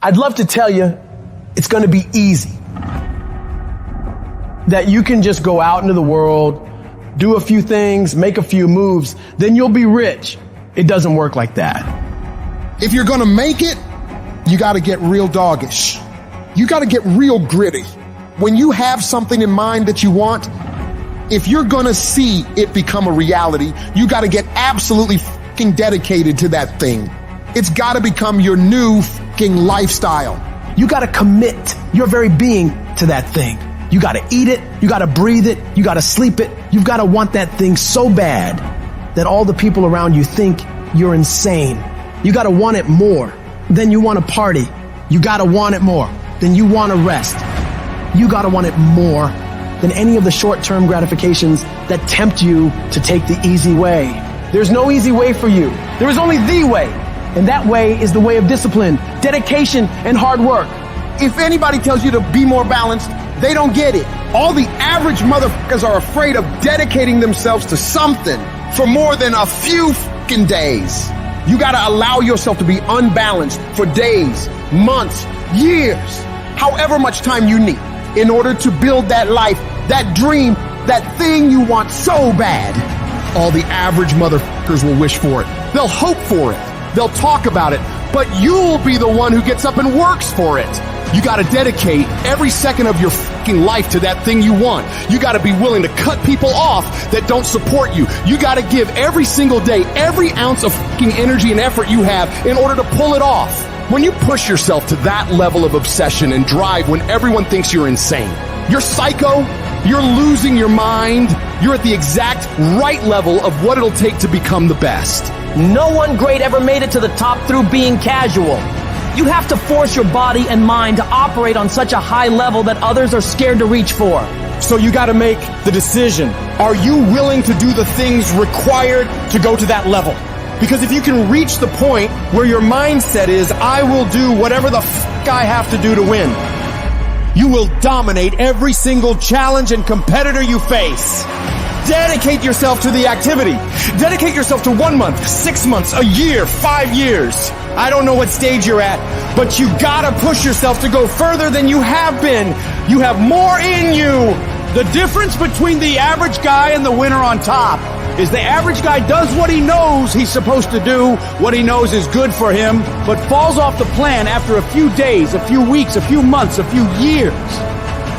I'd love to tell you it's going to be easy. That you can just go out into the world, do a few things, make a few moves, then you'll be rich. It doesn't work like that. If you're going to make it, you got to get real doggish. You got to get real gritty. When you have something in mind that you want, if you're going to see it become a reality, you got to get absolutely fucking dedicated to that thing. It's got to become your new fucking lifestyle. You got to commit your very being to that thing. You got to eat it. You got to breathe it. You got to sleep it. You've got to want that thing so bad that all the people around you think you're insane. You got to want it more than you want to party. You got to want it more than you want to rest. You got to want it more than any of the short-term gratifications that tempt you to take the easy way. There's no easy way for you. There is only the way. And that way is the way of discipline, dedication, and hard work. If anybody tells you to be more balanced, they don't get it. All the average motherfuckers are afraid of dedicating themselves to something for more than a few fucking days. You gotta allow yourself to be unbalanced for days, months, years, however much time you need in order to build that life, that dream, that thing you want so bad. All the average motherfuckers will wish for it. They'll hope for it. They'll talk about it, but you'll be the one who gets up and works for it. You gotta dedicate every second of your fucking life to that thing you want. You gotta be willing to cut people off that don't support you. You gotta give every single day, every ounce of fucking energy and effort you have in order to pull it off. When you push yourself to that level of obsession and drive when everyone thinks you're insane, you're psycho, you're losing your mind, you're at the exact right level of what it'll take to become the best. No one great ever made it to the top through being casual. You have to force your body and mind to operate on such a high level that others are scared to reach for. So you gotta make the decision. Are you willing to do the things required to go to that level? Because if you can reach the point where your mindset is, I will do whatever the fuck I have to do to win, you will dominate every single challenge and competitor you face. Dedicate yourself to the activity. Dedicate yourself to 1 month, 6 months, a year, 5 years. I don't know what stage you're at, but you gotta push yourself to go further than you have been. You have more in you. The difference between the average guy and the winner on top is the average guy does what he knows he's supposed to do, what he knows is good for him, but falls off the plan after a few days, a few weeks, a few months, a few years.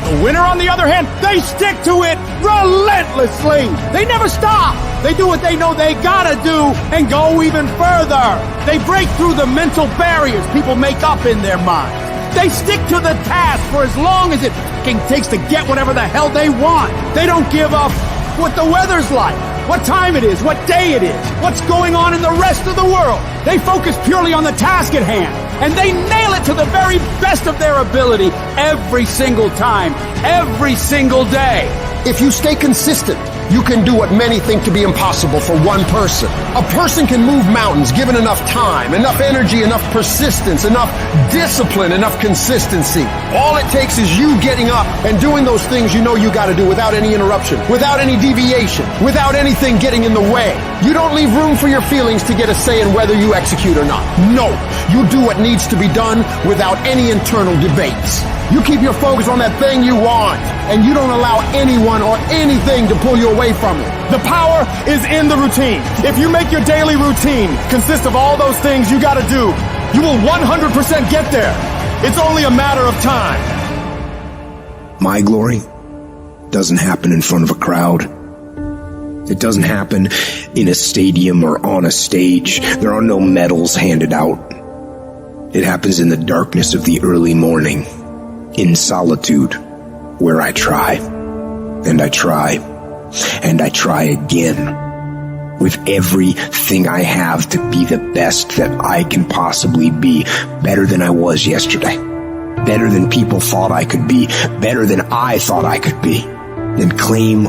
The winner, on the other hand, they stick to it relentlessly. They never stop. They do what they know they gotta do and go even further. They break through the mental barriers people make up in their minds. They stick to the task for as long as it fucking takes to get whatever the hell they want. They don't give up what the weather's like, what time it is, what day it is, what's going on in the rest of the world. They focus purely on the task at hand, and they nail it to the very best of their ability every single time, every single day. If you stay consistent, you can do what many think to be impossible for one person. A person can move mountains given enough time, enough energy, enough persistence, enough discipline, enough consistency. All it takes is you getting up and doing those things you know you gotta do without any interruption, without any deviation, without anything getting in the way. You don't leave room for your feelings to get a say in whether you execute or not. No, you do what needs to be done without any internal debates. You keep your focus on that thing you want, and you don't allow anyone or anything to pull you away from it. The power is in the routine. If you make your daily routine consist of all those things you gotta do, you will 100% get there. It's only a matter of time. My glory doesn't happen in front of a crowd. It doesn't happen in a stadium or on a stage. There are no medals handed out. It happens in the darkness of the early morning, in solitude, where I try, and I try, and I try again, with everything I have to be the best that I can possibly be, better than I was yesterday, better than people thought I could be, better than I thought I could be, and claim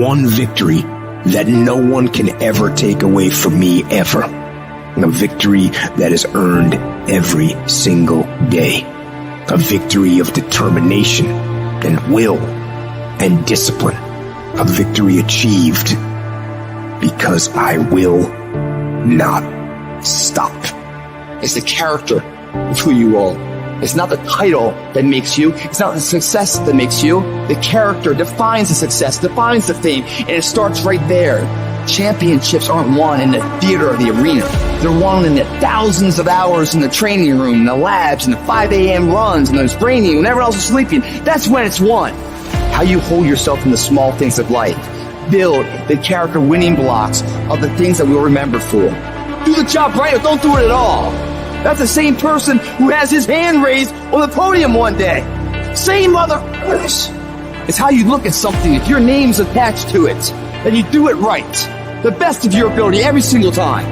one victory that no one can ever take away from me ever. A victory that is earned every single day. A victory of determination and will and discipline. A victory achieved because I will not stop. It's the character of who you are. It's not the title that makes you. It's not the success that makes you. The character defines the success, defines the fame, and it starts right there. Championships aren't won in the theater or the arena. They're won in the thousands of hours in the training room, in the labs, in the 5 a.m. runs, and those training when everyone else is sleeping. That's when it's won. How you hold yourself in the small things of life. Build the character winning blocks of the things that we'll remember for. Do the job right or don't do it at all. That's the same person who has his hand raised on the podium one day. Same motherfuckers. It's how you look at something. If your name's attached to it, then you do it right. The best of your ability every single time.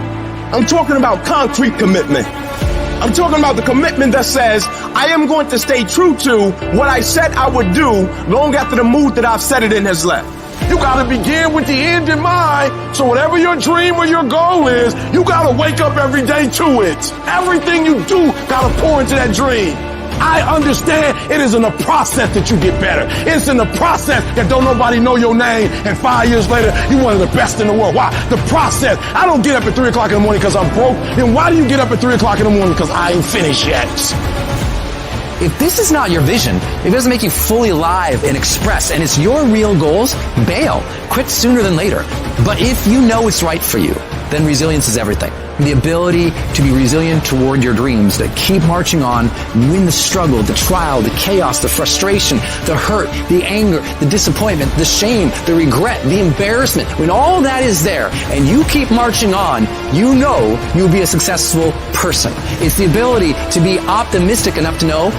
I'm talking about concrete commitment. I'm talking about the commitment that says, I am going to stay true to what I said I would do long after the mood that I've set it in has left. You gotta begin with the end in mind. So whatever your dream or your goal is, you gotta wake up every day to it. Everything you do gotta pour into that dream. I understand it is in the process that you get better. It's in the process that don't nobody know your name, and 5 years later, you're one of the best in the world. Why? The process. I don't get up at 3 o'clock in the morning because I'm broke. Then why do you get up at 3 o'clock in the morning? Because I ain't finished yet. If this is not your vision, if it doesn't make you fully alive and express, and it's your real goals, bail. Quit sooner than later. But if you know it's right for you, then resilience is everything. The ability to be resilient toward your dreams, to keep marching on, win the struggle, the trial, the chaos, the frustration, the hurt, the anger, the disappointment, the shame, the regret, the embarrassment. When all that is there and you keep marching on, you know you'll be a successful person. It's the ability to be optimistic enough to know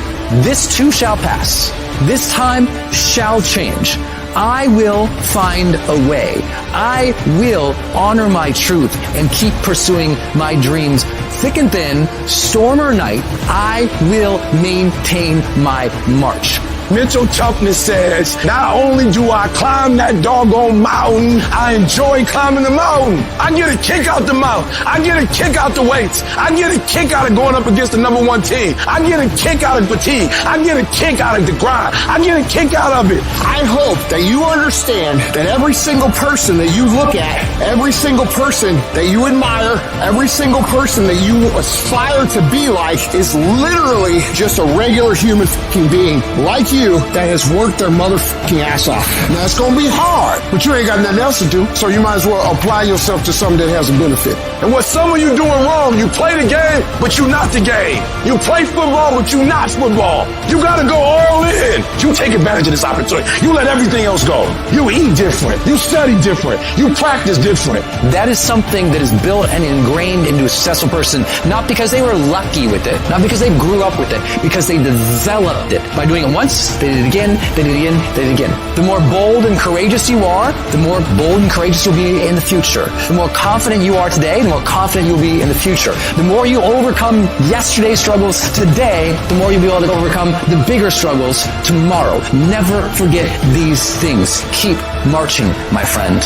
this too shall pass. This time shall change. I will find a way. I will honor my truth and keep pursuing my dreams. Thick and thin, storm or night, I will maintain my march. Mental toughness says, not only do I climb that doggone mountain, I enjoy climbing the mountain. I get a kick out the mountain. I get a kick out the weights. I get a kick out of going up against the number one team. I get a kick out of fatigue. I get a kick out of the grind. I get a kick out of it. I hope that you understand that every single person that you look at, every single person that you admire, every single person that you aspire to be like is literally just a regular human fucking being like you that has worked their motherfucking ass off. Now it's gonna be hard, but you ain't got nothing else to do, so you might as well apply yourself to something that has a benefit. And what some of you doing wrong, you play the game, but you not the game. You play football, but you not football. You gotta go all in. You take advantage of this opportunity. You let everything else go. You eat different. You study different. You practice different. That is something that is built and ingrained into a successful person, not because they were lucky with it, not because they grew up with it, because they developed it by doing it once, they did it again, they did it again, they did it again. The more bold and courageous you are, the more bold and courageous you'll be in the future. The more confident you are today, the more confident you'll be in the future. The more you overcome yesterday's struggles today, the more you'll be able to overcome the bigger struggles tomorrow. Never forget these things. Keep marching, my friend.